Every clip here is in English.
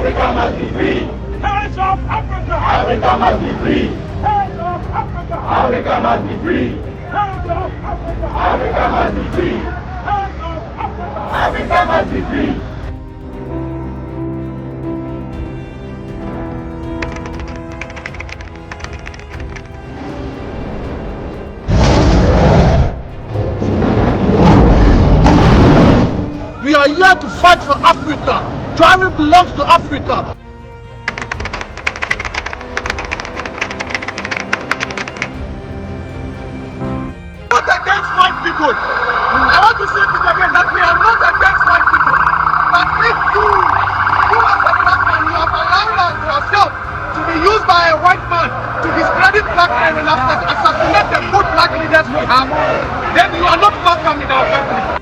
Africa must be free. Hands off Africa. Africa must be free. Hands off Africa. Africa must be free. Hands off Africa. Africa must be free. Hands off Africa. Africa must be free. We are here to fight for Africa. Driving belongs to Africa. Not against white people. I want to say this again, that we are not against white people. But if you as a black man, you have allowed yourself to be used by a white man to discredit black men and assassinate the good black leaders we have, then you are not welcome in our country.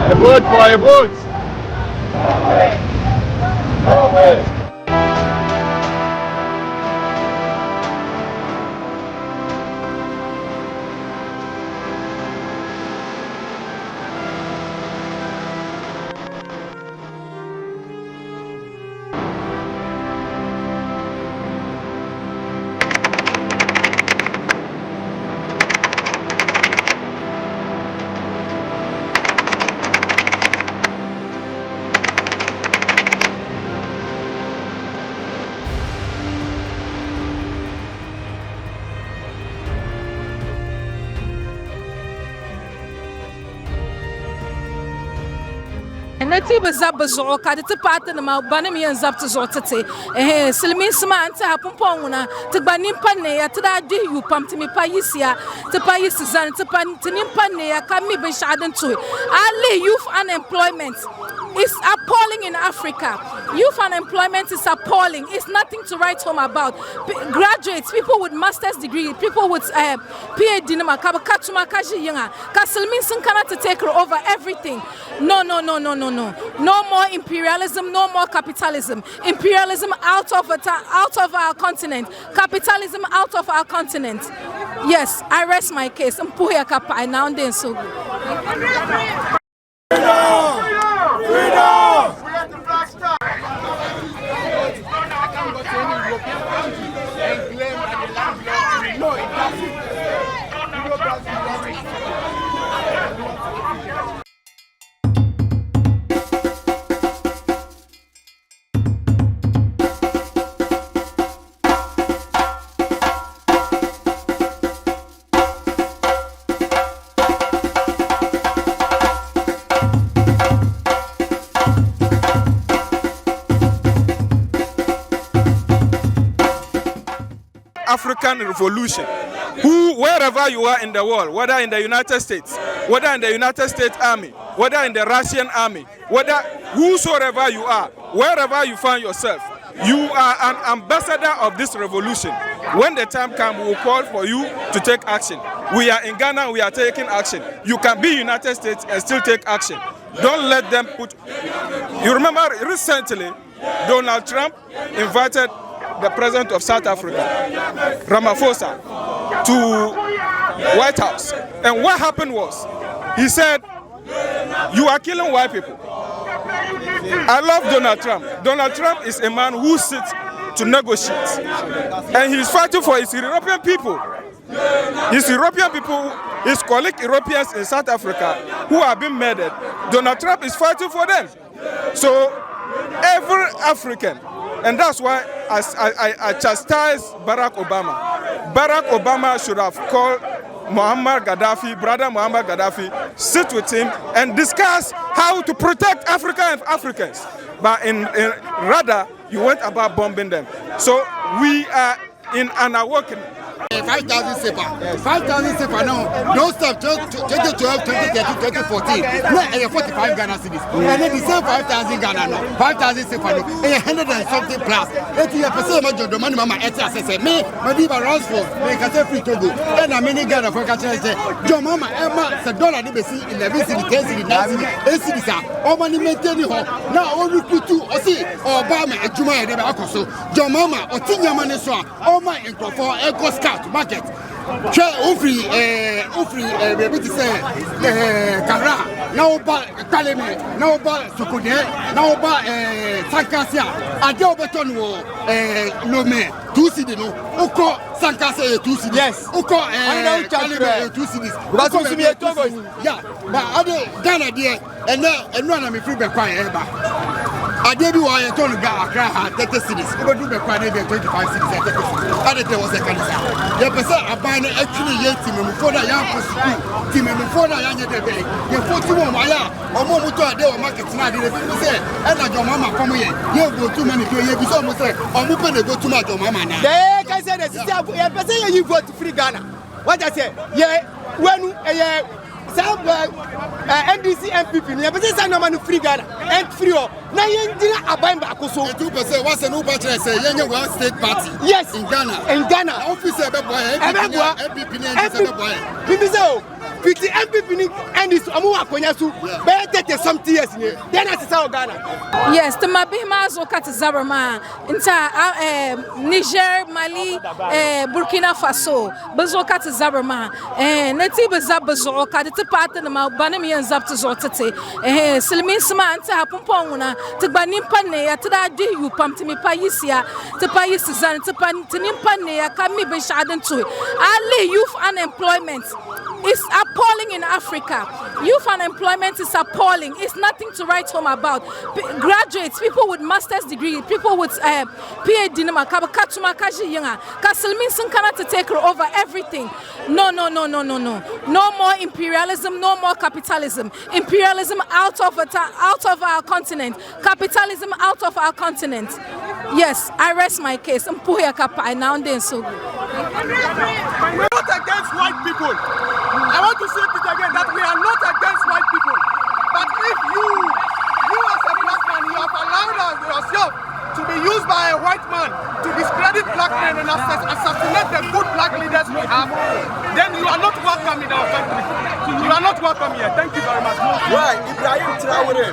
A vote for a vote. Nati bazabazo ka de pata na mabana mi nzap to zotete silmin sma anta hapon na te banim panne ya tada di yu pam te mi payisia te payis zan te pan te nim panne ya ka mi be shaden to ali youth unemployment is appalling in Africa. Youth unemployment is appalling. It's nothing to write home about. Graduates, people with master's degree, people with PhD, to take over everything. No more imperialism, no more capitalism. Imperialism out of our continent. Capitalism out of our continent. Yes, I rest my case. Freedom! We are the black star. African revolution. Wherever you are in the world, whether in the United States, whether in the United States Army, whether in the Russian Army, whether whosoever you are, wherever you find yourself, you are an ambassador of this revolution. When the time comes, we will call for you to take action. We are in Ghana, we are taking action. You can be United States and still take action. Don't let them put... You remember recently, Donald Trump invited the president of South Africa, Ramaphosa, to White House. And what happened was, he said, you are killing white people. I love Donald Trump. Donald Trump is a man who sits to negotiate. And he's fighting for his European people. His European people, his colleague Europeans in South Africa who have been murdered, Donald Trump is fighting for them. So every African, and that's why I chastise Barack Obama. Barack Obama should have called Muammar Gaddafi, brother Muammar Gaddafi, sit with him and discuss how to protect Africa and Africans. But rather, you went about bombing them. So we are in an awakening. 5,000 sepa. 5,000 sepa now. Don't stop 2012, 2013, 2014. No, 45 Ghana cedis. And then the same 5,000 Ghana no. 5,000 sepa no. 100 and something plus. 80% of the money mama eti assess me. Madiba runs for me can say free Togo. And a many Ghana for catch say. John mama Emma said dollar ni besi 11 cedi, 10 cedi, 9 cedi, 8 cedi sa. O money maintain ho. Now all recruit to o see Obama ejuma e dey akoso. John mama o tinya mane so o ma for Eco Scout market. Che ofri be ti say Kara na oba Kaleme na oba Sokode na oba Sankasia ade obeton wo Lome 2 cedi no oko Sankasia 2 cedi yes oko Kaleme 2 cedi but to me Togo yeah but ade Ghana there and no na me free be kwa eba ade bi wa ye ton ga Accra ha 30 cedis e be do be kwa na be 25 cedis 30 cedis ade te was a kanisa ye pesa aban na actually ye team me for that ya for school team me for that ya nye de be ye for team mo ya omo mo to ade o market na ade be say e na jo mama come ye go too many to ye bi so mo say omo pe na go too much o mama na they can say the sister ye pesa ye vote free Ghana what I say ye wenu ye some NDC MPP ni pesa say no man free Ghana and free o na ye ndina aban ba akoso 2% what's no battery say ye one state party yes in Ghana office e be boy MPP ni NDC be boy bibi say Piti MPP ni NDC amu akonya su be 30 something years ni then as say Ghana yes to mabima zo kat Zabarma inta Niger Mali Burkina Faso bezo kat Zabarma nati bezab bezo kat te part na ma banam yan zap te zo tete silmin sma anta hapompon na te banim pane ya te da di yu pam te mi payisia te payis zan te pan te nim pane ya kam mi be shaden to ali youth unemployment is appalling in Africa. Youth unemployment is appalling. It's nothing to write home about. Graduates, people with master's degree, people with PhD, to take over everything. No. No more imperialism, no more capitalism. Imperialism out of our continent. Capitalism out of our continent. Yes, I rest my case. I'm now and then so good. We're not against white people. I want to say it again that we are not against white people. But if you as a black man, you have allowed yourself to be used by a white man to discredit black men and assassinate the good black leaders we have, then you are not welcome in our country. You are not welcome here. Thank you very much. Right, Ibrahim Traore.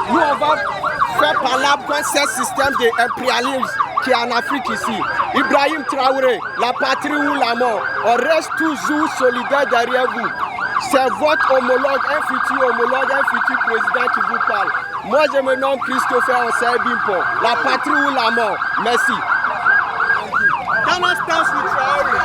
Nous on va faire palabre contre ce système d'impérialisme qui est en Afrique ici. Ibrahim Traoré, la patrie ou la mort, on reste toujours solidaire derrière vous. C'est votre homologue, un futur président qui vous parle. Moi je me nomme Christopher Osei Bimpo, la patrie ou la mort. Merci. Ghana stands with Traoré.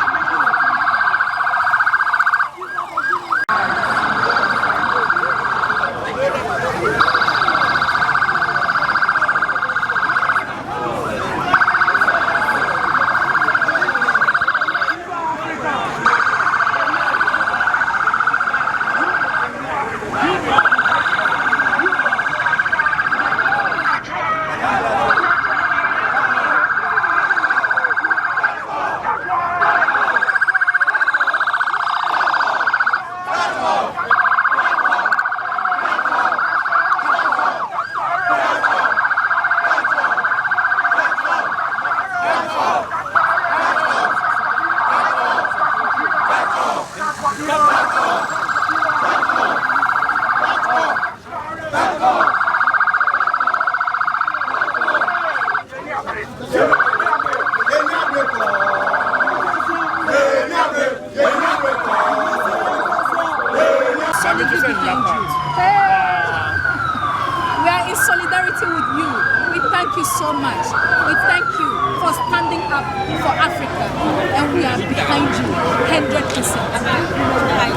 We are in solidarity with you. We thank you so much. We thank you for standing up for Africa, and we are behind you 100%.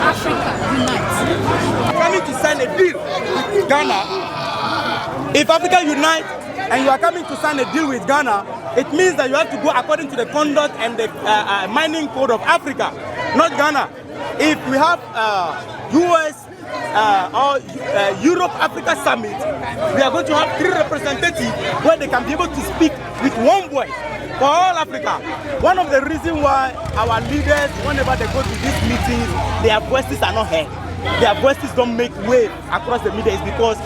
Africa unites. Coming to sign a deal with Ghana. If Africa unites, and you are coming to sign a deal with Ghana, it means that you have to go according to the conduct and the mining code of Africa, not Ghana. If we have US or Europe Africa Summit, we are going to have 3 representatives where they can be able to speak with one voice for all Africa. One of the reasons why our leaders, whenever they go to these meetings, their voices are not heard. Their voices don't make wave across the media is because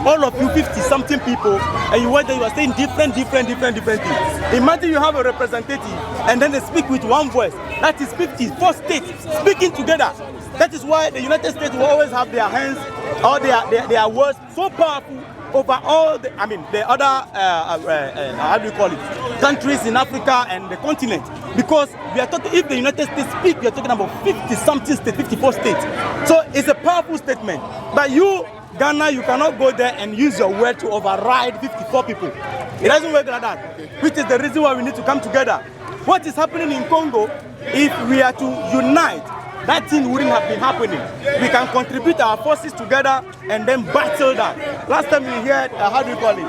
all of you 50-something people, and you are saying different things. Imagine you have a representative and then they speak with one voice. That is 54 states speaking together. That is why the United States will always have their hands or their words so powerful over all the other how do you call it, countries in Africa and the continent, because we are talking, if the United States speak, we are talking about 50-something states, 54 states. So it's a powerful statement. But you, Ghana, you cannot go there and use your word to override 54 people. It doesn't work like that, which is the reason why we need to come together. What is happening in Congo, if we are to unite, that thing wouldn't have been happening. We can contribute our forces together and then battle that. Last time we heard, how do you call it?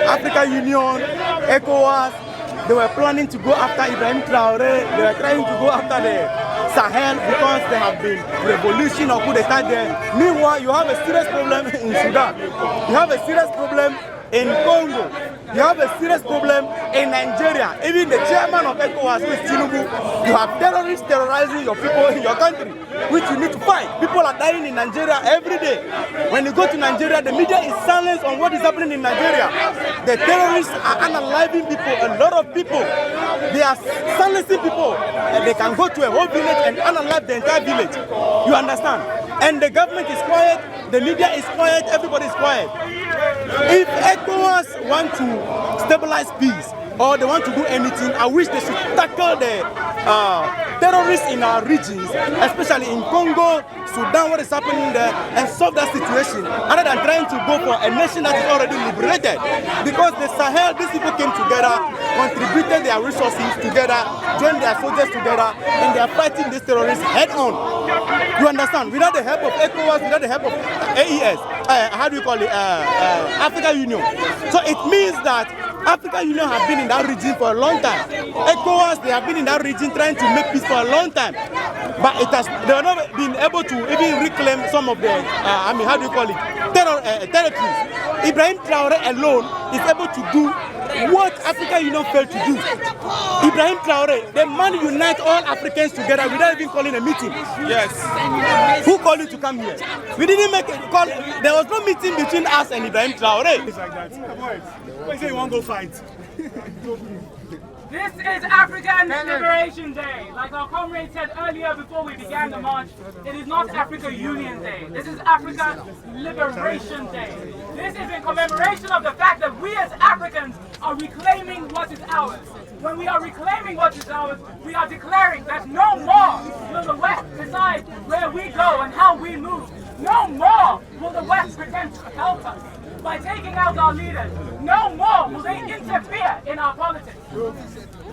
African Union, ECOWAS, they were planning to go after Ibrahim Traoré. They were trying to go after the Sahel because there have been revolution or coup d'etat there. Meanwhile, you have a serious problem in Sudan. You have a serious problem in Congo. You have a serious problem in Nigeria. Even the chairman of ECOWAS, who is Tinubu, you have terrorists terrorizing your people in your country, which you need to fight. People are dying in Nigeria every day. When you go to Nigeria, the media is silent on what is happening in Nigeria. The terrorists are unaliving people, a lot of people. They are silencing people, and they can go to a whole village and unalive the entire village. You understand? And the government is quiet, the media is quiet, everybody is quiet. If ECOWAS want to stabilize peace or they want to do anything, I wish they should tackle the terrorists in our regions, especially in Congo, Sudan, what is happening there, and solve that situation, rather than trying to go for a nation that is already liberated. Because the Sahel, these people came together, contributed their resources together, joined their soldiers together, and they are fighting these terrorists head on. You understand? Without the help of ECOWAS, without the help of AES, how do you call it, African Union. So it means that African Union have been in that region for a long time. ECOWAS, they have been in that region trying to make peace for a long time. But they have not been able to even reclaim some of the, how do you call it, territories. Ibrahim Traoré alone is able to do what African Union failed to do. Ibrahim Traoré, the man unite all Africans together without even calling a meeting. Yes. Who called you to come here? We didn't make a call. There was no meeting between us and Ibrahim Traoré. It's like that. Why say you want to go fight? This is African Liberation Day. Like our comrade said earlier before we began the march, it is not Africa Union Day. This is Africa Liberation Day. This is in commemoration of the fact that we as Africans are reclaiming what is ours. When we are reclaiming what is ours, we are declaring that no more will the West decide where we go and how we move. No more will the West pretend to help us by taking out our leaders. No more will they interfere in our politics.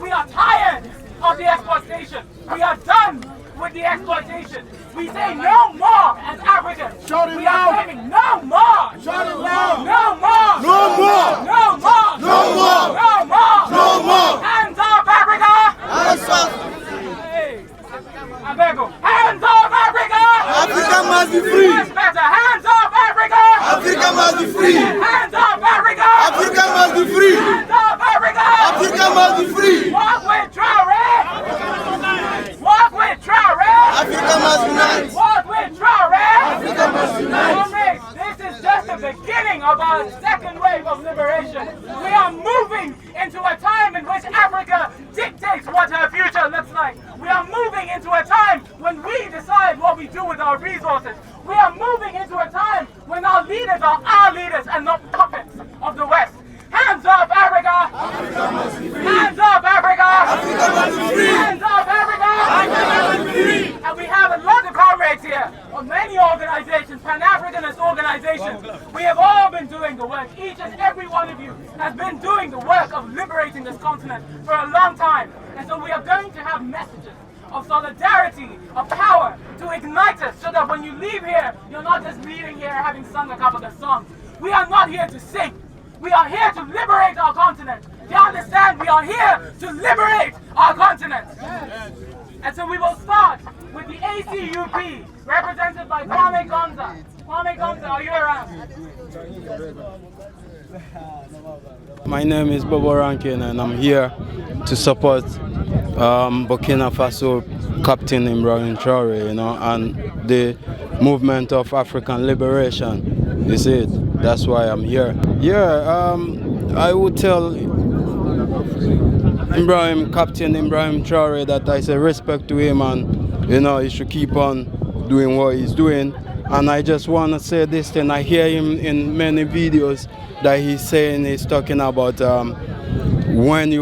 We are tired of the exploitation. We are done with the exploitation. We say no more as Africans. Shout it we loud. are saying no more. Shout it loud. No more. No more. No more. No more. No more. No more. Hands up, Africa. Hands up. Hey. I beg you. Hands up, Africa. Africa must be free. That's better. Hands up, Africa. Africa must be free. Hands up, Africa. Africa must be free. Hands up, Africa. Africa must be free. Walk with Traoré. Walk with Traoré. Africa must unite. Walk with Traoré. Africa must unite. Comrades, this is just the beginning of our second wave of liberation. We are moving into a time in which Africa dictates what her future looks like. We are moving into a time when we decide what we do with our resources. We are moving into a time when our leaders are our leaders and not puppets of the West. Hands up, Africa! Africa must be free. Hands up, Africa! Africa must be free. Hands up, Africa! Africa must be free. And we have a lot of comrades here of many organizations, Pan-Africanist organizations. We have all been doing the work. Each and every one of you has been doing the work of liberating this continent for a long time. And so we are going to have messages of solidarity, of power to ignite us so that when you leave here, you're not just leaving here having sung a couple of songs. We are not here to sing. We are here to liberate our continent. Do you understand? We are here to liberate our continent. And so we will start with the ACUP, represented by Kwame Gonza. Kwame Gonza, are you around? My name is Bobo Rankin and I'm here to support Burkina Faso Captain Ibrahim Traore, you know, and the movement of African liberation. You see it? That's why I'm here. Yeah, I would tell Captain Ibrahim Traore that I say respect to him, and you know he should keep on doing what he's doing. And I just want to say this thing. I hear him in many videos that he's talking about when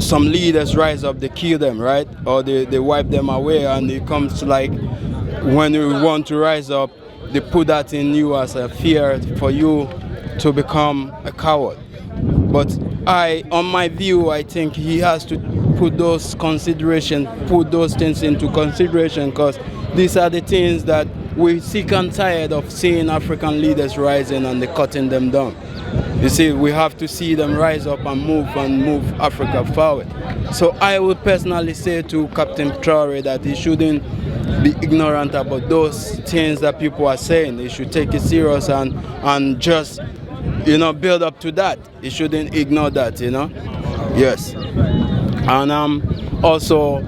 some leaders rise up, they kill them, right? Or they wipe them away, and it comes to like when you want to rise up, they put that in you as a fear for you to become a coward. But on my view, I think he has to put those things into consideration, because these are the things that we're sick and tired of seeing African leaders rising and they're cutting them down. You see, we have to see them rise up and move Africa forward. So I would personally say to Captain Traore that he shouldn't be ignorant about those things that people are saying. He should take it serious and just, you know, build up to that. He shouldn't ignore that, you know. Yes. And also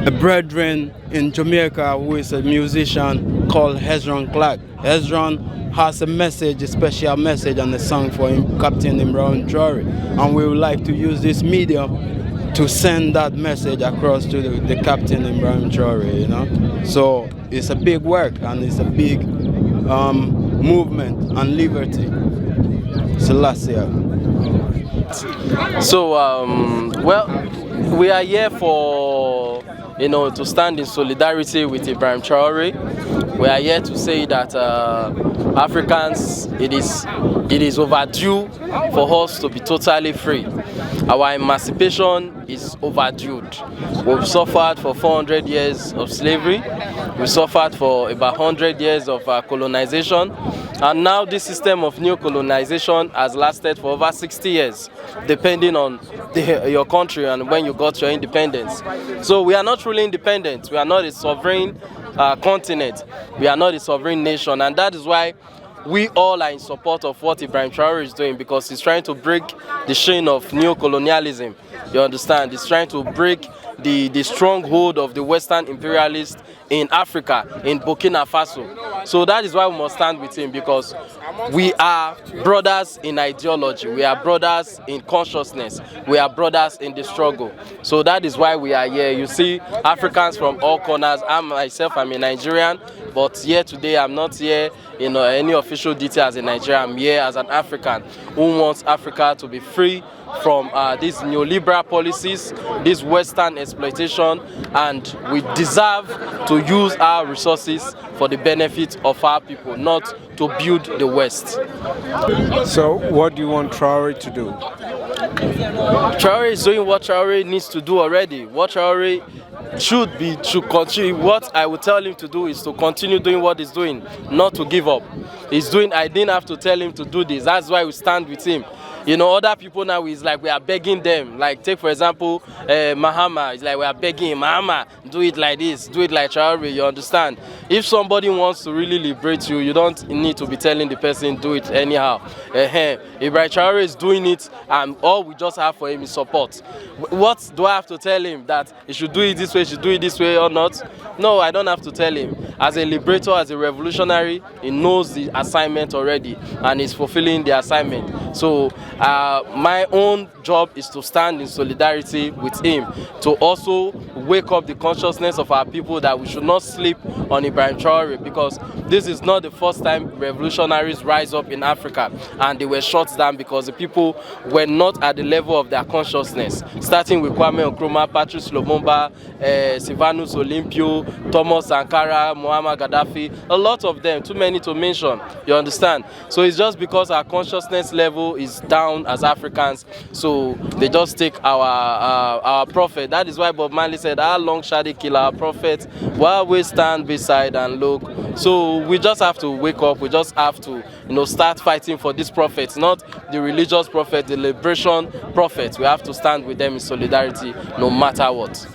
a brethren in Jamaica who is a musician called Hezron Clark. Hezron has a message, a special message and a song for him, Captain Ibrahim Traore. And we would like to use this medium to send that message across to the Captain Ibrahim Traore, you know. So it's a big work and it's a big movement and liberty. Selassie. So, well, we are here for, you know, to stand in solidarity with Ibrahim Traore. We are here to say that Africans, it is overdue for us to be totally free. Our emancipation is overdue. We've suffered for 400 years of slavery. We suffered for about 100 years of colonization. And now this system of new colonization has lasted for over 60 years, depending on your country and when you got your independence. So we are not truly independent. We are not a sovereign continent. We are not a sovereign nation. And that is why we all are in support of what Ibrahim Traore is doing, because he's trying to break the chain of neo-colonialism. You understand? He's trying to break the stronghold of the Western imperialists in Africa, in Burkina Faso. So that is why we must stand with him, because we are brothers in ideology, we are brothers in consciousness, we are brothers in the struggle. So that is why we are here. You see Africans from all corners. I'm a Nigerian, but here today I'm not here in any official detail as a Nigerian. I'm here as an African who wants Africa to be free from these neoliberal policies, this Western exploitation, and we deserve to use our resources for the benefit of our people, not to build the West. So what do you want Traore to do? Traore is doing what Traore needs to do already. What Traore should continue. What I would tell him to do is to continue doing what he's doing, not to give up. I didn't have to tell him to do this. That's why we stand with him. You know, other people now is like we are begging them. Like take for example, Mahama is like we are begging Mahama, do it like this, do it like Traore. You understand? If somebody wants to really liberate you, you don't need to be telling the person do it anyhow. Ibrahim Traore is doing it, and all we just have for him is support. What do I have to tell him, that he should do it this way, he should do it this way or not? No, I don't have to tell him. As a liberator, as a revolutionary, he knows the assignment already and is fulfilling the assignment. So my own job is to stand in solidarity with him, to also wake up the consciousness of our people that we should not sleep on Ibrahim Traore, because this is not the first time revolutionaries rise up in Africa and they were shot down because the people were not at the level of their consciousness, starting with Kwame Nkrumah, Patrice Lumumba, Sylvanus Olympio, Thomas Sankara, Muammar Gaddafi, a lot of them, too many to mention, you understand? So it's just because our consciousness level level is down as Africans, so they just take our prophet. That is why Bob Marley said, how long shall they kill our prophet while we stand beside and look? So we just have to wake up. We just have to, start fighting for these prophets, not the religious prophet, the liberation prophet. We have to stand with them in solidarity no matter what.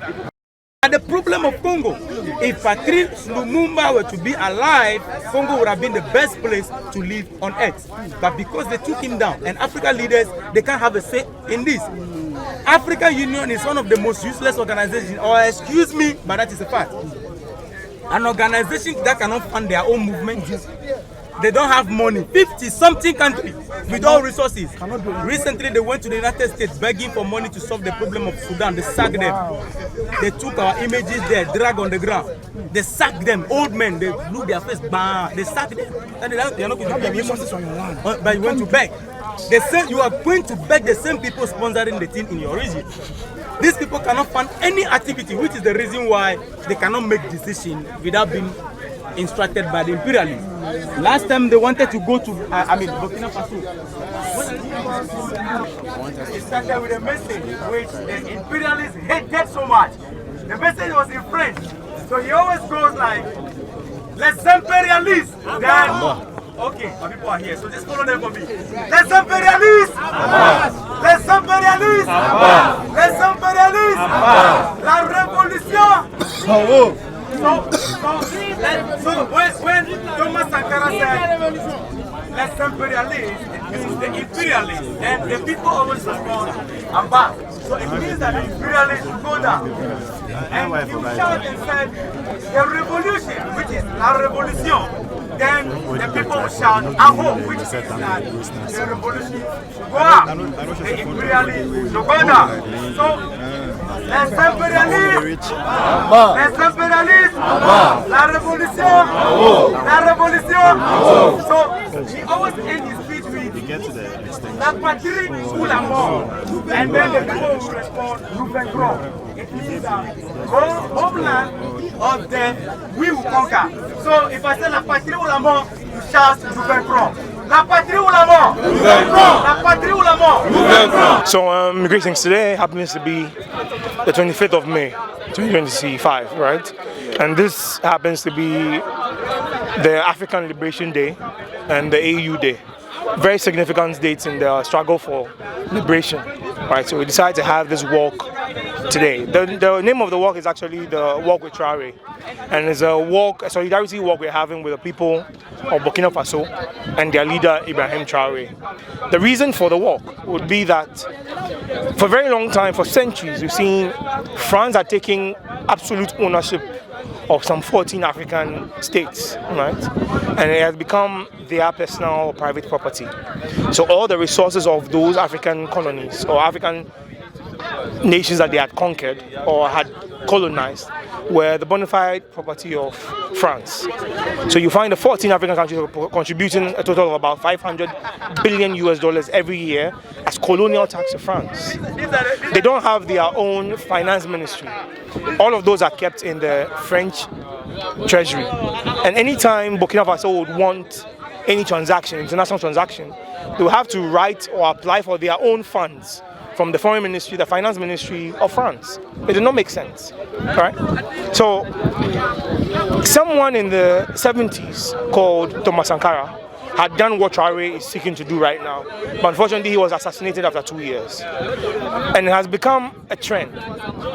And the problem of Congo, if Patrice Lumumba were to be alive, Congo would have been the best place to live on earth. But because they took him down, and African leaders, they can't have a say in this. African Union is one of the most useless organizations, or excuse me, but that is a fact. An organization that cannot fund their own movement. They don't have money. 50-something countries with all resources. Recently, they went to the United States begging for money to solve the problem of Sudan. They sacked them. They took our images there, drag on the ground. They sacked them. Old men, they blew their face. Bah, they sacked them. And they are not going to have resources on your land. But you went to beg. They said you are going to beg the same people sponsoring the thing in your region. These people cannot fund any activity, which is the reason why they cannot make decisions without being instructed by the imperialists. Last time they wanted to go to, Burkina Faso. It started with a message which the imperialists hated so much. The message was in French. So he always goes like, les impérialistes. Then, okay, my people are here, so just follow them for me. Les impérialistes. Les impérialistes. Les impérialistes. La révolution. So when Thomas Sankara said, les impérialistes, it means the imperialists, and the people always respond, I'm back. So it means that the imperialists will go down. And he shouted and said, the revolution, which is la révolution, then the people will shout, Aho, which means that the revolution will go up. The imperialists will go down. So, les impérialistes, la révolution, So he always ends his speech with la patrie ou la mort, and then the people will respond, Rouven. It means that homeland or death, we will conquer. So if I say la patrie ou la mort, you shout Rouven. La patrie ou la mort? La patrie ou la mort? So greetings. Today happens to be the 25th of May, 2025, right? And this happens to be the African Liberation Day and the AU Day. Very significant dates in the struggle for liberation, right? So we decided to have this walk today. The name of the walk is actually the Walk with Traore, and it's a solidarity walk we're having with the people of Burkina Faso and their leader Ibrahim Traore. The reason for the walk would be that for a very long time, for centuries, we've seen France are taking absolute ownership of some 14 African states, right? And it has become their personal private property. So all the resources of those African colonies or African nations that they had conquered or had colonized were the bona fide property of France. So you find the 14 African countries contributing a total of about $500 billion every year as colonial tax to France. They don't have their own finance ministry. All of those are kept in the French treasury. And anytime Burkina Faso would want any transaction, international transaction, they will have to write or apply for their own funds from the foreign ministry, the finance ministry of France. It did not make sense, right? So someone in the 70s called Thomas Sankara had done what Traore is seeking to do right now, but unfortunately he was assassinated after 2 years. And it has become a trend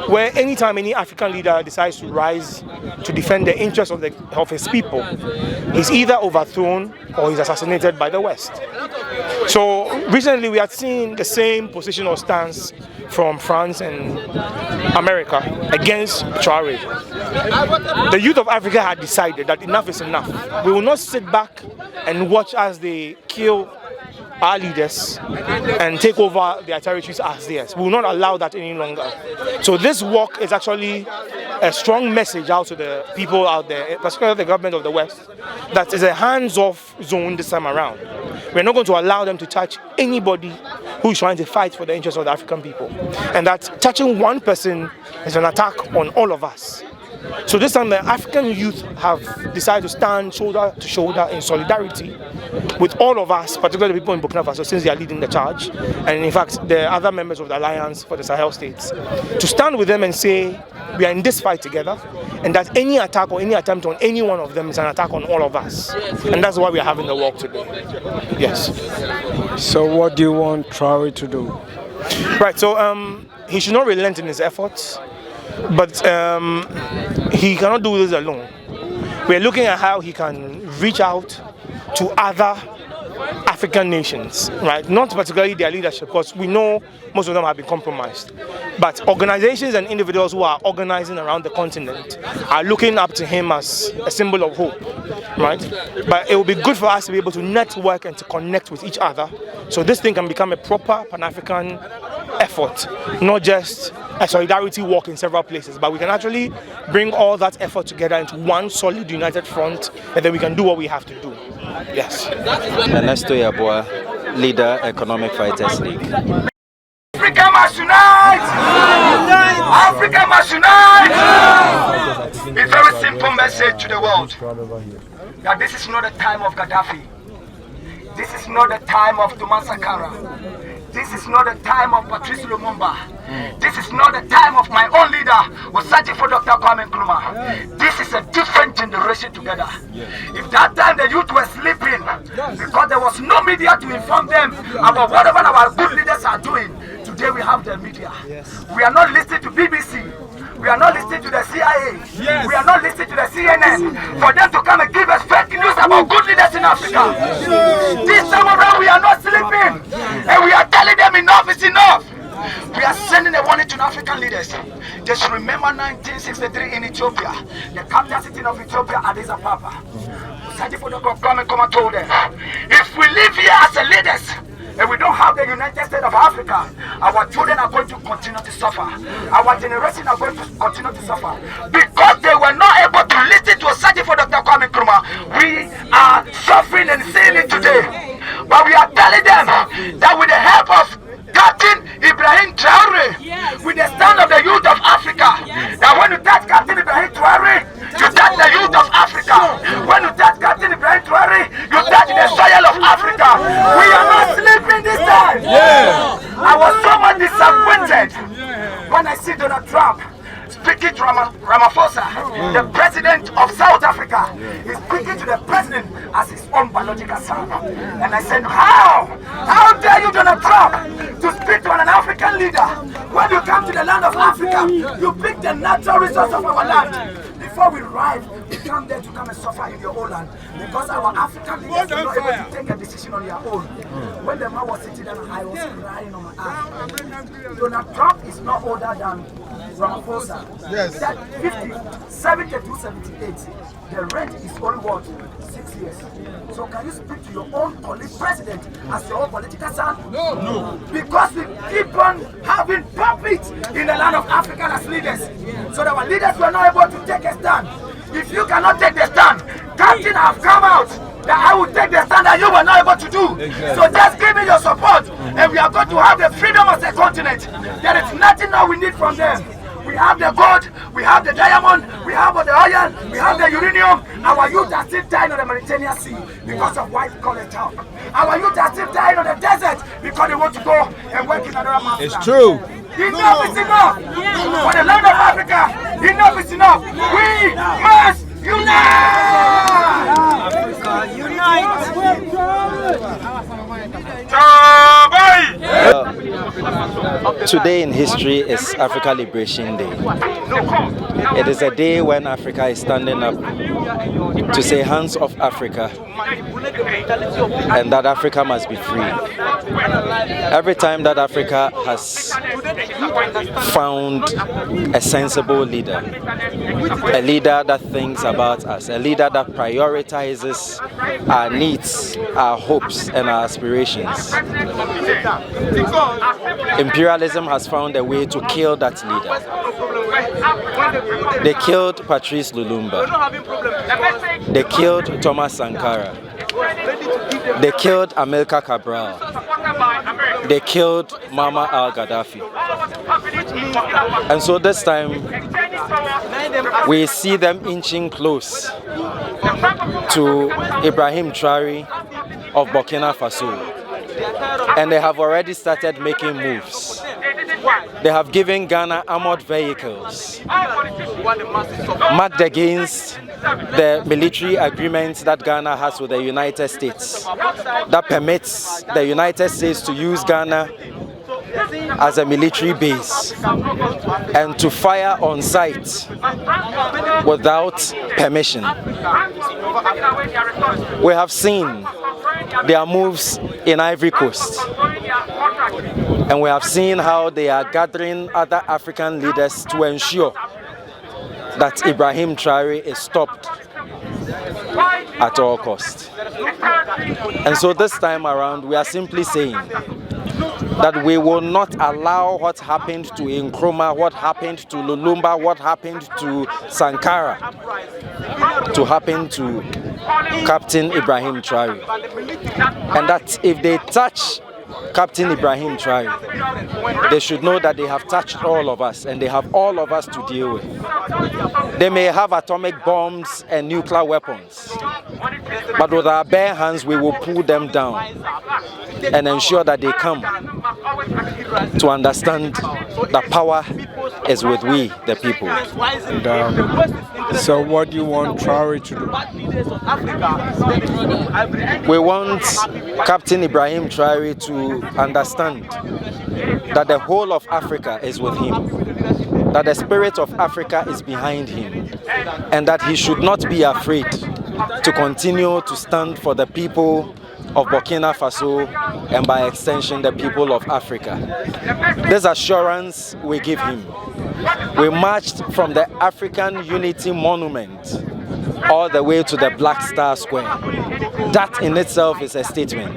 where anytime any African leader decides to rise to defend the interests of his people, he's either overthrown or he's assassinated by the West. So recently we had seen the same position or stance from France and America against Traore. The youth of Africa had decided that enough is enough. We will not sit back and watch as they kill our leaders and take over their territories as theirs. We will not allow that any longer. So this walk is actually a strong message out to the people out there, particularly the government of the West, that is a hands-off zone this time around. We're not going to allow them to touch anybody who is trying to fight for the interests of the African people. And that touching one person is an attack on all of us. So this time the African youth have decided to stand shoulder to shoulder in solidarity with all of us, particularly the people in Burkina Faso, since they are leading the charge, and in fact the other members of the Alliance for the Sahel states, to stand with them and say we are in this fight together, and that any attack or any attempt on any one of them is an attack on all of us. And that's why we are having the walk today. Yes. So what do you want Traore to do? Right, so he should not relent in his efforts, but he cannot do this alone. We're looking at how he can reach out to other African nations, right? Not particularly their leadership, because we know most of them have been compromised. But organizations and individuals who are organizing around the continent are looking up to him as a symbol of hope, right? But it will be good for us to be able to network and to connect with each other, so this thing can become a proper Pan-African effort, not just a solidarity walk in several places, but we can actually bring all that effort together into one solid united front, and then we can do what we have to do. Yes. Ernesto Yabua, leader, Economic Fighters League. Africa must unite! Africa must unite! A very simple message to the world, that this is not the time of Gaddafi. This is not the time of Thomas Sankara. This is not the time of Patrice Lumumba. This is not the time of my own leader, was searching for Dr. Kwame Nkrumah. This is a different generation together. If that time the youth were sleeping, because there was no media to inform them about whatever our good leaders are doing, today we have the media. We are not listening to BBC. We are not listening to the CIA. We are not listening to the CNN for them to come and give us fake news about good leaders in Africa. This time around we are not sleeping, and we are telling them enough is enough. We are sending a warning to the African leaders. Just remember 1963 in Ethiopia, the capital city of Ethiopia, Addis Ababa. Kwame told them, if we live here as leaders, and we don't have the United States of Africa, our children are going to continue to suffer. Our generation are going to continue to suffer. Because they were not able to listen to a searching for Dr. Kwame Nkrumah, we are suffering and seeing it today. But we are telling them that with the help of Captain Ibrahim Traore, with the stand of the youth of Africa, that when you touch Captain Ibrahim Traore, you touch the youth of Africa. When you touch Captain Ibrahim Traore, you touch the soil of Africa. We are not sleeping this time. I was so much disappointed when I see Donald Trump speaking to Ramaphosa, the president of South Africa. He's speaking to the president as his own biological son. And I said, how dare you, Donald Trump, to speak to an African leader? When you come to the land of Africa, you pick the natural resource of our land. Before we arrive, we come there to come and suffer in your own land. Because our African leaders are not able to take a decision on their own. When the man was sitting there, I was crying on my eyes. Donald Trump is not older than Ramaphosa. Yes. That 50, 72, 78. The rent is only what? 6 years. So can you speak to your own colleague president as your own political son? No. Because we keep on having puppets in the land of Africa as leaders. So that our leaders were not able to take a stand. If you cannot take the stand, Captain have come out that I will take the stand that you were not able to do. Exactly. So just give me your support, and we are going to have the freedom of the continent. There is nothing that we need from them. We have the gold, we have the diamond, we have the oil, we have the uranium. Our youth are still dying on the Mediterranean Sea because of white collar job. Our youth are still dying on the desert because they want to go and work in another mountain. It's true. Enough is enough. For the land of Africa, enough is enough. We must Today in history is Africa Liberation Day. It is a day when Africa is standing up to say hands off Africa and that Africa must be free. Every time that Africa has found a sensible leader, a leader that thinks about us, a leader that prioritizes our needs, our hopes and our aspirations, imperialism has found a way to kill that leader. They killed Patrice Lumumba. They killed Thomas Sankara. They killed Amilcar Cabral. They killed Muammar al-Gaddafi. And so this time, we see them inching close to Ibrahim Traore of Burkina Faso. And they have already started making moves. They have given Ghana armored vehicles marked against the military agreement that Ghana has with the United States that permits the United States to use Ghana as a military base and to fire on site without permission. We have seen their moves in Ivory Coast, and we have seen how they are gathering other African leaders to ensure that Ibrahim Traore is stopped at all costs. And so this time around, we are simply saying that we will not allow what happened to Nkrumah, what happened to Lumumba, what happened to Sankara to happen to Captain Ibrahim Traore. And that if they touch Captain Ibrahim Traore, they should know that they have touched all of us and they have all of us to deal with. They may have atomic bombs and nuclear weapons, but with our bare hands we will pull them down and ensure that they come to understand that power is with we, the people. And, so what do you want Traore to do? We want Captain Ibrahim Traore to understand that the whole of Africa is with him, that the spirit of Africa is behind him, and that he should not be afraid to continue to stand for the people of Burkina Faso and by extension the people of Africa. This assurance we give him. We marched from the African Unity Monument all the way to the Black Star Square. That in itself is a statement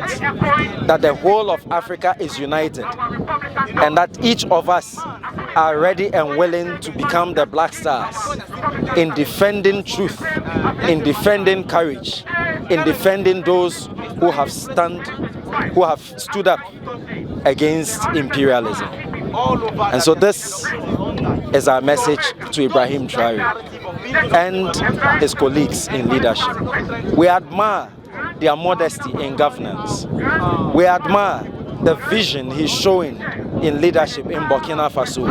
that the whole of Africa is united and that each of us are ready and willing to become the Black Stars in defending truth, in defending courage, in defending those who have stood up against imperialism. And so this is our message to Ibrahim Traore and his colleagues in leadership. We admire their modesty in governance. We admire the vision he's showing in leadership in Burkina Faso.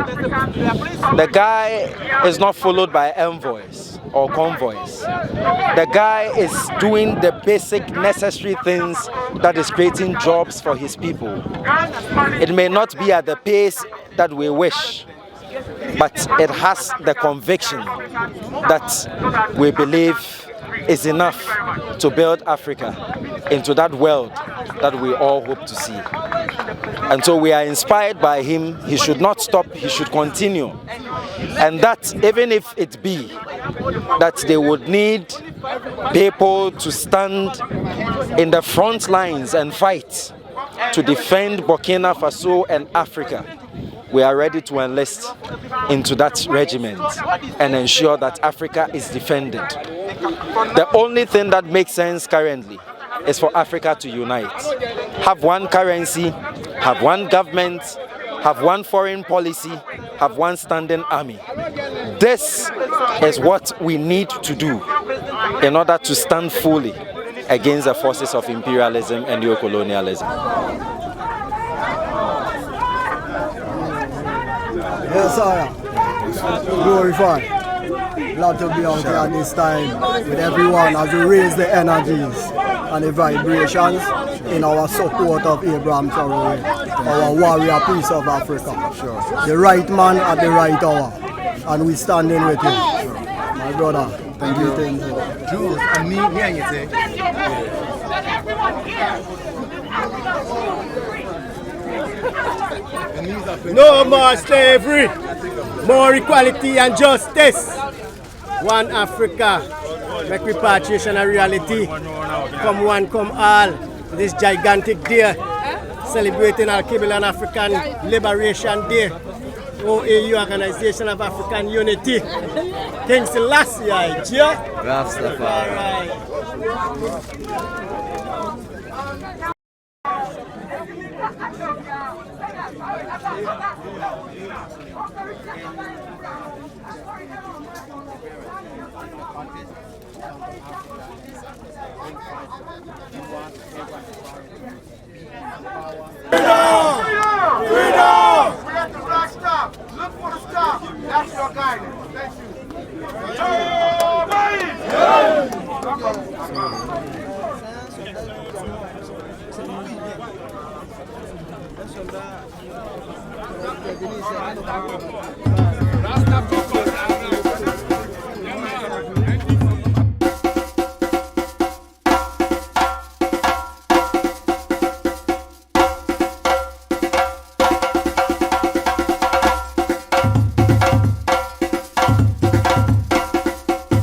The guy is not followed by envoys or convoys. The guy is doing the basic necessary things that is creating jobs for his people. It may not be at the pace that we wish, but it has the conviction that we believe is enough to build Africa into that world that we all hope to see. And so we are inspired by him. He should not stop, he should continue. And that even if it be that they would need people to stand in the front lines and fight to defend Burkina Faso and Africa, we are ready to enlist into that regiment and ensure that Africa is defended. The only thing that makes sense currently is for Africa to unite. Have one currency, have one government, have one foreign policy, have one standing army. This is what we need to do in order to stand fully against the forces of imperialism and neocolonialism. Yes, sir. Glorified. Glad to be out here at this time with everyone as we raise the energies and the vibrations in our support of Ibrahim Traore, our warrior piece of Africa. Sure. The right man at the right hour, and we standing with him. My brother, thank you. Jules, and me hearing you say. No more slavery, more equality and justice. One Africa, make repatriation a reality. Come one, come all. This gigantic day, celebrating Al-Kibble African Liberation Day. OAU, Organization of African Unity. King Selassie, Rastafari. Freedom! We have the black star. Look for the star. That's your guidance. Thank you.